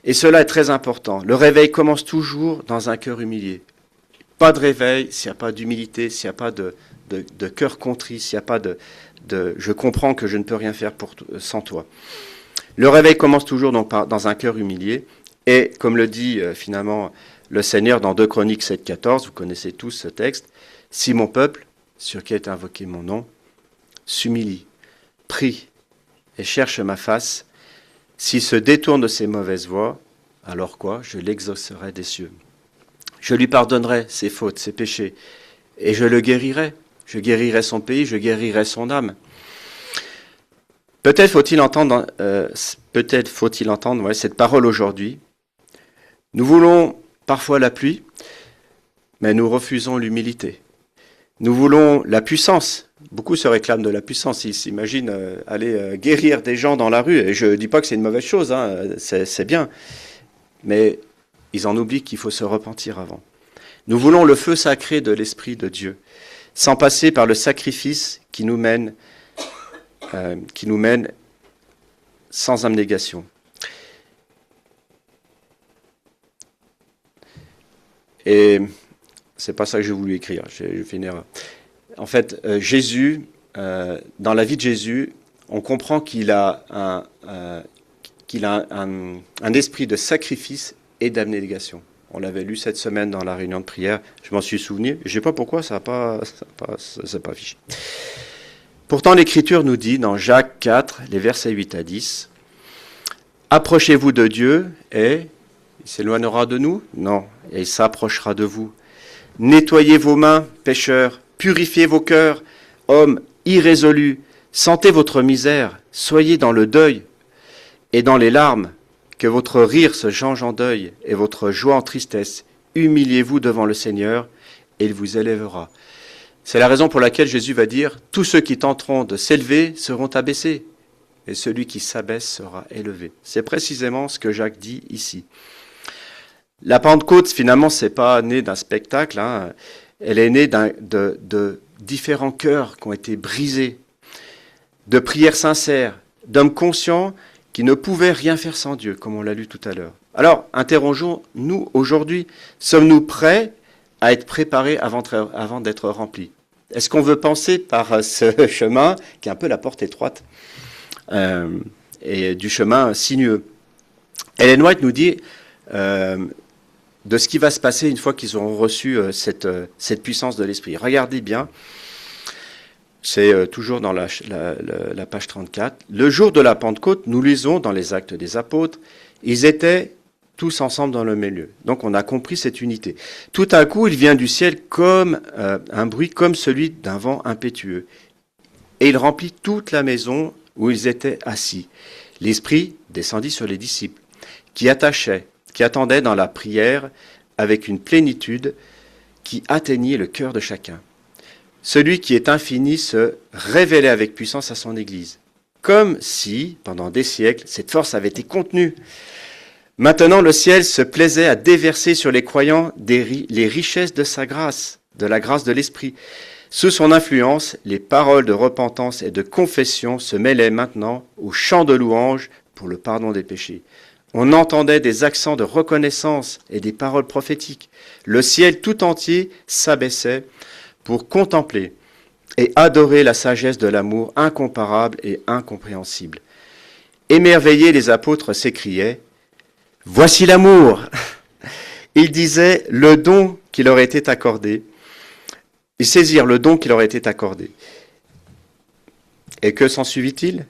[SPEAKER 2] Et cela est très important. Le réveil commence toujours dans un cœur humilié. Pas de réveil s'il n'y a pas d'humilité, s'il n'y a pas de cœur contrit, s'il n'y a pas de je comprends que je ne peux rien faire sans toi. Le réveil commence toujours donc dans un cœur humilié. Et comme le dit finalement le Seigneur dans 2 Chroniques 7,14, vous connaissez tous ce texte, si mon peuple, sur qui est invoqué mon nom, s'humilie, prie et cherche ma face, s'il se détourne de ses mauvaises voies, alors quoi? Je l'exaucerai des cieux. Je lui pardonnerai ses fautes, ses péchés, et je le guérirai. Je guérirai son pays, je guérirai son âme. Peut-être faut-il entendre cette parole aujourd'hui. Nous voulons parfois la pluie, mais nous refusons l'humilité. Nous voulons la puissance. Beaucoup se réclament de la puissance. Ils s'imaginent aller guérir des gens dans la rue. Et je ne dis pas que c'est une mauvaise chose, hein, c'est bien. Mais ils en oublient qu'il faut se repentir avant. Nous voulons le feu sacré de l'Esprit de Dieu, sans passer par le sacrifice qui nous mène sans abnégation. Et c'est pas ça que j'ai voulu écrire, j'ai fait une erreur. En fait, Jésus, dans la vie de Jésus, on comprend qu'il a un esprit de sacrifice et d'abnégation. On l'avait lu cette semaine dans la réunion de prière, je m'en suis souvenu. Je ne sais pas pourquoi, ça s'est pas affiché. Pourtant, l'Écriture nous dit, dans Jacques 4, les versets 8 à 10, « Approchez-vous de Dieu et il s'éloignera de nous? Non, et il s'approchera de vous. Nettoyez vos mains, pécheurs, purifiez vos cœurs, hommes irrésolus, sentez votre misère, soyez dans le deuil et dans les larmes, que votre rire se change en deuil et votre joie en tristesse. Humiliez-vous devant le Seigneur et il vous élèvera. » C'est la raison pour laquelle Jésus va dire « Tous ceux qui tenteront de s'élever seront abaissés, et celui qui s'abaisse sera élevé. » C'est précisément ce que Jacques dit ici. La Pentecôte, finalement, c'est pas né d'un spectacle, hein. Elle est née de différents cœurs qui ont été brisés. de prières sincères, d'hommes conscients qui ne pouvaient rien faire sans Dieu, comme on l'a lu tout à l'heure. Alors, interrogeons-nous aujourd'hui, sommes-nous prêts à être préparés avant d'être remplis? Est-ce qu'on veut penser par ce chemin, qui est un peu la porte étroite, et du chemin sinueux? Ellen White nous dit de ce qui va se passer une fois qu'ils auront reçu cette puissance de l'Esprit. Regardez bien, c'est toujours dans la page 34. Le jour de la Pentecôte, nous lisons dans les Actes des Apôtres, ils étaient tous ensemble dans le même lieu. Donc on a compris cette unité. Tout à coup, il vient du ciel comme un bruit comme celui d'un vent impétueux. Et il remplit toute la maison où ils étaient assis. L'Esprit descendit sur les disciples, qui attendaient dans la prière avec une plénitude qui atteignit le cœur de chacun. Celui qui est infini se révélait avec puissance à son Église, comme si, pendant des siècles, cette force avait été contenue. Maintenant, le ciel se plaisait à déverser sur les croyants les richesses de sa grâce, de la grâce de l'Esprit. Sous son influence, les paroles de repentance et de confession se mêlaient maintenant aux chants de louange pour le pardon des péchés. On entendait des accents de reconnaissance et des paroles prophétiques. Le ciel tout entier s'abaissait pour contempler et adorer la sagesse de l'amour incomparable et incompréhensible. Émerveillés, les apôtres s'écriaient « Voici l'amour !» Ils disaient le don qui leur était accordé. Ils saisirent le don qui leur était accordé. Et que s'ensuivit-il?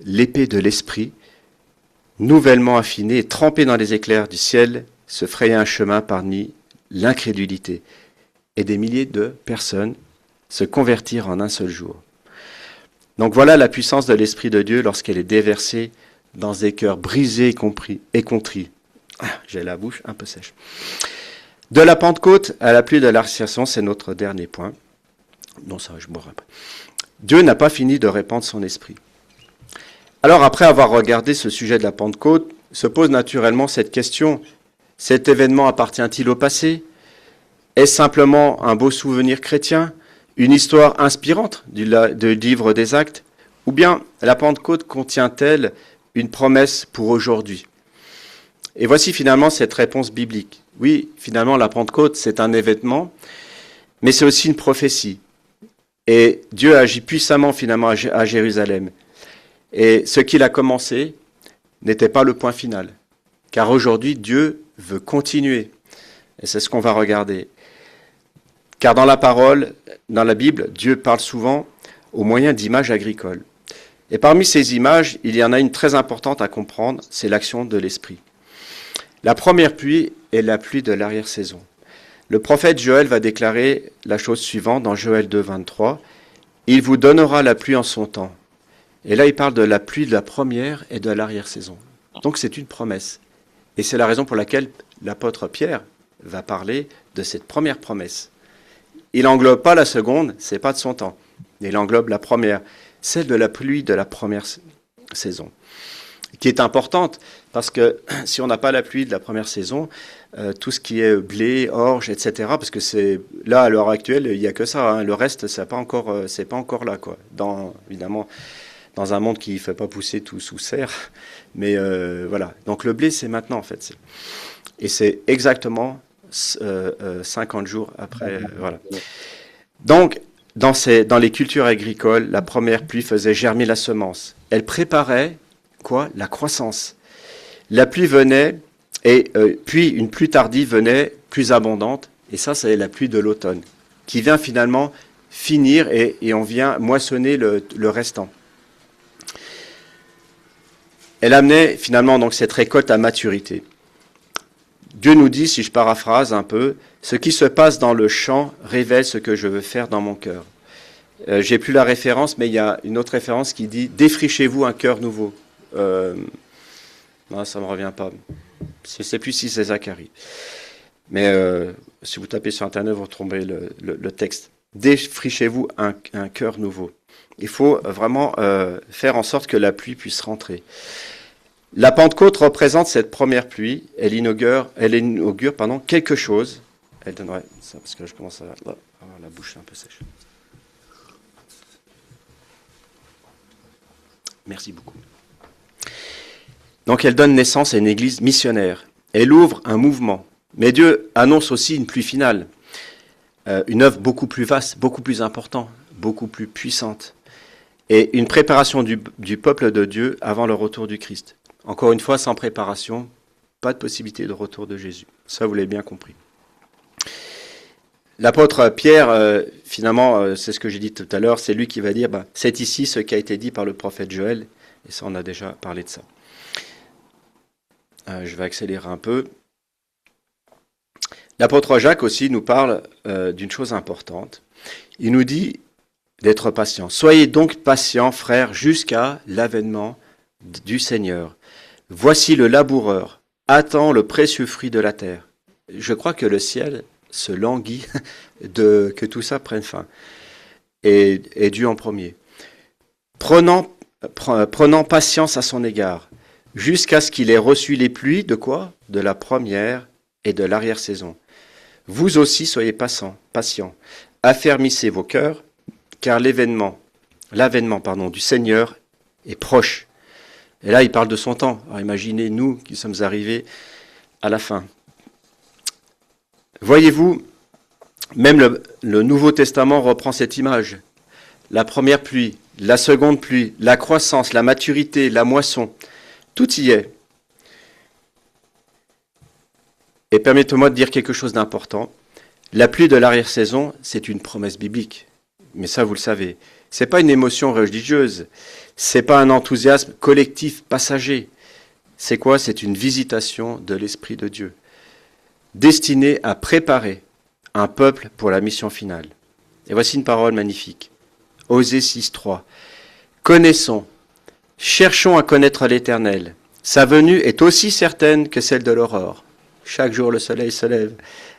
[SPEAKER 2] L'épée de l'esprit, nouvellement affinée et trempée dans les éclairs du ciel, se frayait un chemin parmi l'incrédulité. Et des milliers de personnes se convertirent en un seul jour. Donc voilà la puissance de l'Esprit de Dieu lorsqu'elle est déversée dans des cœurs brisés et contrits. J'ai la bouche un peu sèche. De la Pentecôte à la pluie de l'Ascension, c'est notre dernier point. Non, ça, je mourrai après. Dieu n'a pas fini de répandre son Esprit. Alors, après avoir regardé ce sujet de la Pentecôte, se pose naturellement cette question. Cet événement appartient-il au passé? Est-ce simplement un beau souvenir chrétien? Une histoire inspirante du livre des Actes? Ou bien la Pentecôte contient-elle une promesse pour aujourd'hui? Et voici finalement cette réponse biblique. Oui, finalement, la Pentecôte, c'est un événement, mais c'est aussi une prophétie. Et Dieu agit puissamment finalement à Jérusalem. Et ce qu'il a commencé n'était pas le point final. Car aujourd'hui, Dieu veut continuer. Et c'est ce qu'on va regarder. Car dans la parole, dans la Bible, Dieu parle souvent au moyen d'images agricoles. Et parmi ces images, il y en a une très importante à comprendre, c'est l'action de l'Esprit. La première pluie est la pluie de l'arrière-saison. Le prophète Joël va déclarer la chose suivante dans Joël 2, 23. « Il vous donnera la pluie en son temps. » Et là, il parle de la pluie de la première et de l'arrière-saison. Donc c'est une promesse. Et c'est la raison pour laquelle l'apôtre Pierre va parler de cette première promesse. Il n'englobe pas la seconde, c'est pas de son temps. Il englobe la première, celle de la pluie de la première saison, qui est importante parce que si on n'a pas la pluie de la première saison, tout ce qui est blé, orge, etc., parce que c'est là à l'heure actuelle, il n'y a que ça. Hein, le reste, c'est pas encore là, quoi. Évidemment, dans un monde qui ne fait pas pousser tout sous serre, mais voilà. Donc le blé, c'est maintenant en fait, et c'est exactement 50 jours après. Voilà. Donc, dans les cultures agricoles, la première pluie faisait germer la semence. Elle préparait quoi? La croissance. La pluie venait, et puis une pluie tardive venait, plus abondante, et ça, c'est la pluie de l'automne, qui vient finalement finir, et on vient moissonner le restant. Elle amenait finalement donc cette récolte à maturité. Dieu nous dit, si je paraphrase un peu, ce qui se passe dans le champ révèle ce que je veux faire dans mon cœur. J'ai plus la référence, mais il y a une autre référence qui dit « Défrichez-vous un cœur nouveau ». Non, ça ne me revient pas. Je ne sais plus si c'est Zacharie. Mais si vous tapez sur Internet, vous retrouverez le texte. « Défrichez-vous un cœur nouveau ». Il faut vraiment faire en sorte que la pluie puisse rentrer. La Pentecôte représente cette première pluie. Elle inaugure quelque chose. Elle donnerait ça parce que je commence à avoir la bouche un peu sèche. Merci beaucoup. Donc elle donne naissance à une église missionnaire. Elle ouvre un mouvement. Mais Dieu annonce aussi une pluie finale. Une œuvre beaucoup plus vaste, beaucoup plus importante, beaucoup plus puissante. Et une préparation du peuple de Dieu avant le retour du Christ. Encore une fois, sans préparation, pas de possibilité de retour de Jésus. Ça, vous l'avez bien compris. L'apôtre Pierre, finalement, c'est ce que j'ai dit tout à l'heure, c'est lui qui va dire, c'est ici ce qui a été dit par le prophète Joël, et ça, on a déjà parlé de ça. Je vais accélérer un peu. L'apôtre Jacques aussi nous parle d'une chose importante. Il nous dit d'être patient. Soyez donc patients, frères, jusqu'à l'avènement du Seigneur. Voici le laboureur, attend le précieux fruit de la terre. Je crois que le ciel se languit que tout ça prenne fin. Et Dieu en premier. Prenant patience à son égard, jusqu'à ce qu'il ait reçu les pluies de quoi? De la première et de l'arrière-saison. Vous aussi soyez patients. Affermissez vos cœurs, car l'avènement du Seigneur est proche. Et là, il parle de son temps. Alors imaginez nous qui sommes arrivés à la fin. Voyez-vous, même le Nouveau Testament reprend cette image. La première pluie, la seconde pluie, la croissance, la maturité, la moisson, tout y est. Et permettez-moi de dire quelque chose d'important. La pluie de l'arrière-saison, c'est une promesse biblique. Mais ça, vous le savez. C'est pas une émotion religieuse. C'est pas un enthousiasme collectif passager. C'est quoi? C'est une visitation de l'Esprit de Dieu, destinée à préparer un peuple pour la mission finale. Et voici une parole magnifique. Osée 6.3. Connaissons, cherchons à connaître l'Éternel. Sa venue est aussi certaine que celle de l'aurore. Chaque jour le soleil se lève.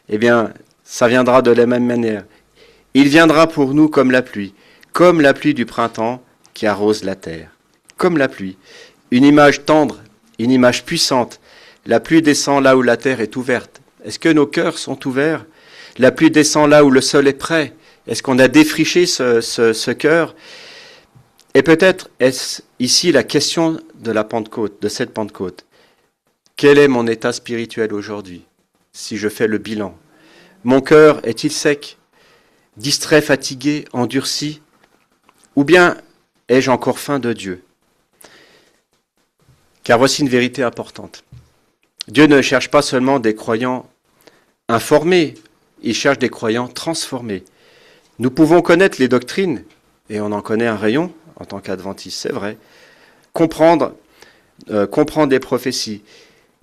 [SPEAKER 2] Eh bien, ça viendra de la même manière. Il viendra pour nous comme la pluie du printemps qui arrose la terre. Comme la pluie. Une image tendre, une image puissante. La pluie descend là où la terre est ouverte. Est-ce que nos cœurs sont ouverts? La pluie descend là où le sol est prêt. Est-ce qu'on a défriché ce cœur? Et peut-être est-ce ici la question de la Pentecôte, de cette Pentecôte. Quel est mon état spirituel aujourd'hui, si je fais le bilan? Mon cœur est-il sec, distrait, fatigué, endurci? Ou bien ai-je encore faim de Dieu? Car voici une vérité importante. Dieu ne cherche pas seulement des croyants informés, il cherche des croyants transformés. Nous pouvons connaître les doctrines, et on en connaît un rayon, en tant qu'adventiste, c'est vrai. Comprendre des prophéties,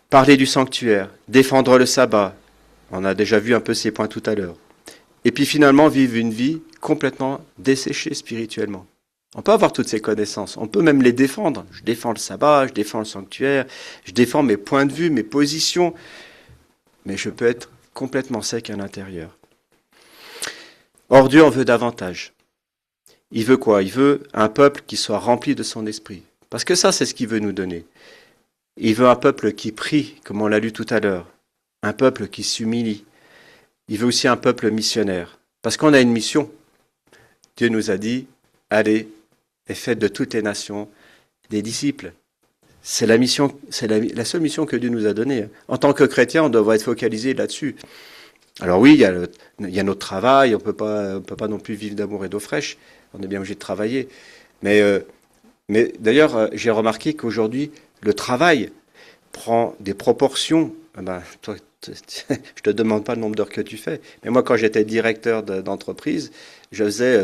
[SPEAKER 2] parler du sanctuaire, défendre le sabbat, on a déjà vu un peu ces points tout à l'heure. Et puis finalement vivre une vie complètement desséchée spirituellement. On peut avoir toutes ces connaissances, on peut même les défendre. Je défends le sabbat, je défends le sanctuaire, je défends mes points de vue, mes positions, mais je peux être complètement sec à l'intérieur. Or Dieu en veut davantage. Il veut quoi? Il veut un peuple qui soit rempli de son esprit. Parce que ça, c'est ce qu'il veut nous donner. Il veut un peuple qui prie, comme on l'a lu tout à l'heure. Un peuple qui s'humilie. Il veut aussi un peuple missionnaire. Parce qu'on a une mission. Dieu nous a dit, allez et faites de toutes les nations des disciples. C'est la mission, c'est la seule mission que Dieu nous a donnée. En tant que chrétien, on devrait être focalisé là-dessus. Alors oui, il y a notre travail, on peut pas non plus vivre d'amour et d'eau fraîche. On est bien obligé de travailler. Mais d'ailleurs, j'ai remarqué qu'aujourd'hui, le travail prend des proportions. Toi, je te demande pas le nombre d'heures que tu fais. Mais moi, quand j'étais directeur d'entreprise, je faisais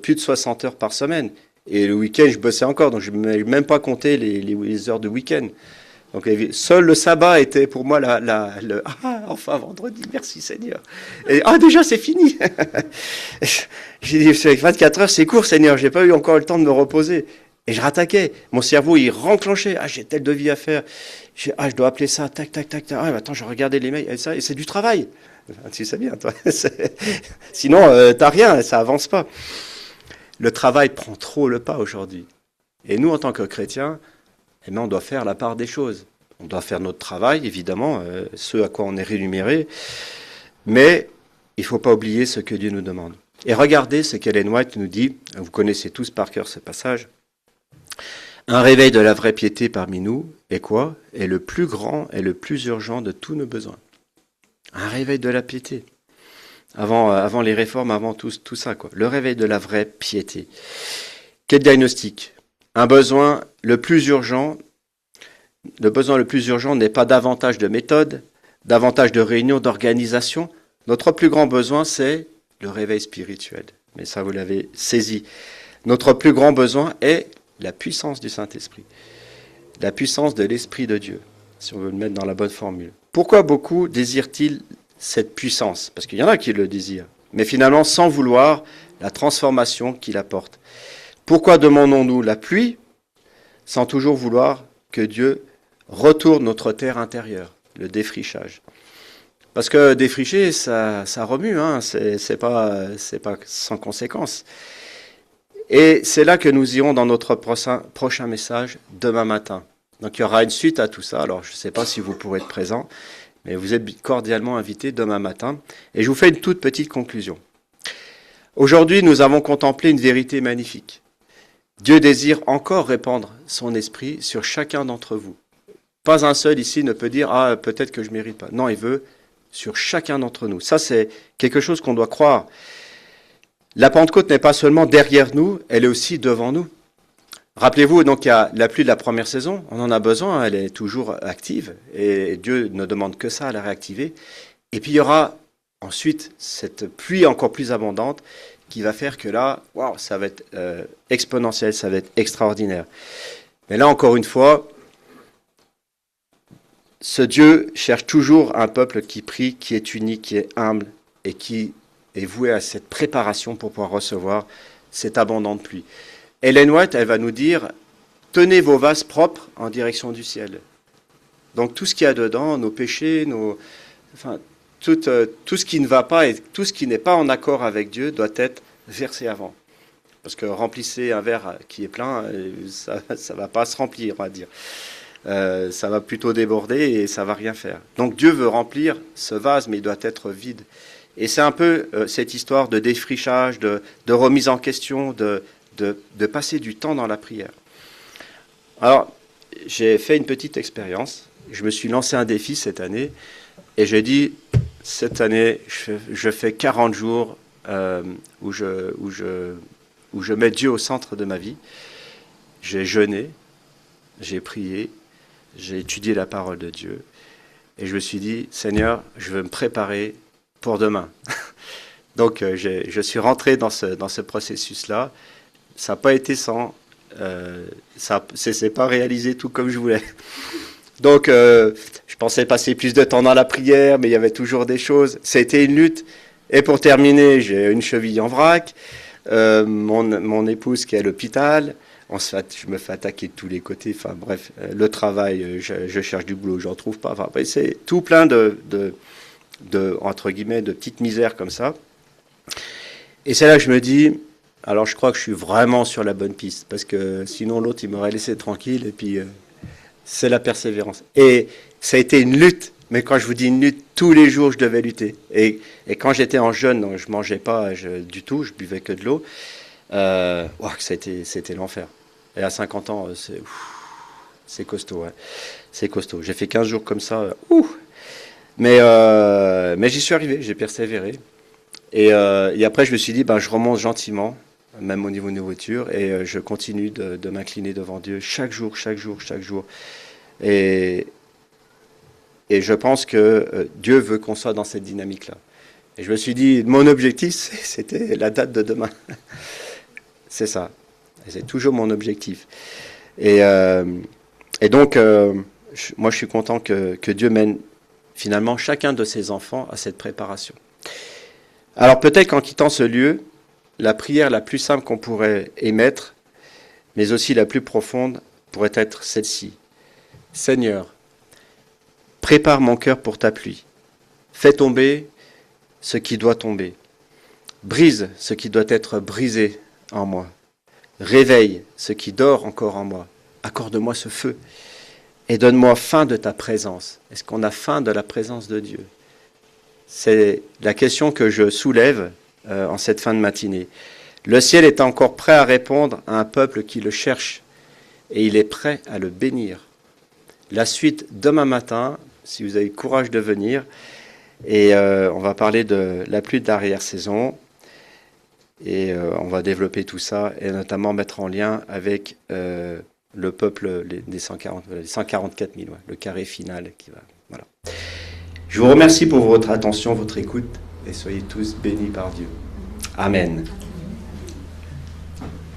[SPEAKER 2] plus de 60 heures par semaine. Et le week-end, je bossais encore. Donc, je n'ai même pas compté les heures de week-end. Donc, seul le sabbat était pour moi enfin vendredi, merci Seigneur. Et déjà c'est fini. J'ai dit 24 heures, c'est court Seigneur, j'ai pas eu encore le temps de me reposer. Et je rattaquais. Mon cerveau, il renclenchait. J'ai tel devis à faire. Je dois appeler ça. Tac, tac, tac, tac. Attends, je regardais les mails. Et c'est du travail. Tu sais bien, toi. Sinon, t'as rien, ça avance pas. Le travail prend trop le pas aujourd'hui. Et nous, en tant que chrétiens, on doit faire la part des choses. On doit faire notre travail, évidemment, ce à quoi on est rémunéré. Mais il ne faut pas oublier ce que Dieu nous demande. Et regardez ce qu'Ellen White nous dit. Vous connaissez tous par cœur ce passage. Un réveil de la vraie piété parmi nous est quoi? Est le plus grand et le plus urgent de tous nos besoins. Un réveil de la piété. Avant les réformes, avant tout ça, quoi. Le réveil de la vraie piété. Quel diagnostic? Un besoin le plus urgent. Le besoin le plus urgent n'est pas davantage de méthode, davantage de réunions, d'organisation. Notre plus grand besoin, c'est le réveil spirituel. Mais ça, vous l'avez saisi. Notre plus grand besoin est la puissance du Saint-Esprit. La puissance de l'Esprit de Dieu, si on veut le mettre dans la bonne formule. Pourquoi beaucoup désirent-ils cette puissance? Parce qu'il y en a qui le désirent, mais finalement sans vouloir la transformation qu'il apporte. Pourquoi demandons-nous la pluie sans toujours vouloir que Dieu retourne notre terre intérieure, le défrichage? Parce que défricher, ça remue, hein, c'est pas sans conséquence. Et c'est là que nous irons dans notre prochain message demain matin. Donc il y aura une suite à tout ça. Alors je ne sais pas si vous pourrez être présents, mais vous êtes cordialement invités demain matin. Et je vous fais une toute petite conclusion. Aujourd'hui, nous avons contemplé une vérité magnifique. Dieu désire encore répandre son esprit sur chacun d'entre vous. Pas un seul ici ne peut dire « Ah, peut-être que je ne mérite pas ». Non, il veut sur chacun d'entre nous. Ça, c'est quelque chose qu'on doit croire. La Pentecôte n'est pas seulement derrière nous, elle est aussi devant nous. Rappelez-vous, donc, il y a la pluie de la première saison, on en a besoin, elle est toujours active, et Dieu ne demande que ça à la réactiver. Et puis il y aura ensuite cette pluie encore plus abondante qui va faire que là, waouh, ça va être exponentiel, ça va être extraordinaire. Mais là, encore une fois, ce Dieu cherche toujours un peuple qui prie, qui est uni, qui est humble et qui est voué à cette préparation pour pouvoir recevoir cette abondante pluie. Ellen White, elle va nous dire « Tenez vos vases propres en direction du ciel ». Donc tout ce qu'il y a dedans, nos péchés, tout ce qui ne va pas et tout ce qui n'est pas en accord avec Dieu doit être versé avant. Parce que remplissez un verre qui est plein, ça ne va pas se remplir, on va dire. Ça va plutôt déborder et ça ne va rien faire. Donc Dieu veut remplir ce vase, mais il doit être vide. Et c'est un peu cette histoire de défrichage, de remise en question, de passer du temps dans la prière. Alors, j'ai fait une petite expérience. Je me suis lancé un défi cette année et j'ai dit, cette année, je fais 40 jours où je mets Dieu au centre de ma vie. J'ai jeûné, j'ai prié, j'ai étudié la parole de Dieu et je me suis dit, Seigneur, je veux me préparer pour demain. Donc, je suis rentré dans ce processus-là. Ça n'a pas été sans... ça ne s'est pas réalisé tout comme je voulais. Donc, je pensais passer plus de temps dans la prière, mais il y avait toujours des choses. Ça a été une lutte. Et pour terminer, j'ai une cheville en vrac, mon épouse qui est à l'hôpital, je me fais attaquer de tous les côtés. Enfin bref, le travail, je cherche du boulot, j'en trouve pas. Enfin, c'est tout plein de entre guillemets, de petites misères comme ça. Et c'est là que je me dis... Alors je crois que je suis vraiment sur la bonne piste, parce que sinon l'autre il m'aurait laissé tranquille, et puis c'est la persévérance. Et ça a été une lutte, mais quand je vous dis une lutte, tous les jours je devais lutter. Et quand j'étais en jeûne, je mangeais pas du tout, je buvais que de l'eau, c'était l'enfer. Et à 50 ans, c'est costaud, ouais. C'est costaud. J'ai fait 15 jours comme ça, mais j'y suis arrivé, j'ai persévéré. Et après je me suis dit, je remonte gentiment, même au niveau de nourriture, et je continue de m'incliner devant Dieu chaque jour. Et je pense que Dieu veut qu'on soit dans cette dynamique-là. Et je me suis dit, mon objectif, c'était la date de demain. C'est ça. Et c'est toujours mon objectif. Et donc, moi je suis content que Dieu mène finalement chacun de ses enfants à cette préparation. Alors peut-être qu'en quittant ce lieu, la prière la plus simple qu'on pourrait émettre, mais aussi la plus profonde, pourrait être celle-ci. Seigneur, prépare mon cœur pour ta pluie. Fais tomber ce qui doit tomber. Brise ce qui doit être brisé en moi. Réveille ce qui dort encore en moi. Accorde-moi ce feu. Et donne-moi faim de ta présence. Est-ce qu'on a faim de la présence de Dieu ? C'est la question que je soulève en cette fin de matinée. Le ciel est encore prêt à répondre à un peuple qui le cherche. et il est prêt à le bénir. La suite demain matin, si vous avez le courage de venir, et on va parler de la pluie d'arrière-saison, et on va développer tout ça, et notamment mettre en lien avec le peuple des 144 000, le carré final qui va. Voilà. Je vous remercie pour votre attention, votre écoute, et soyez tous bénis par Dieu. Amen.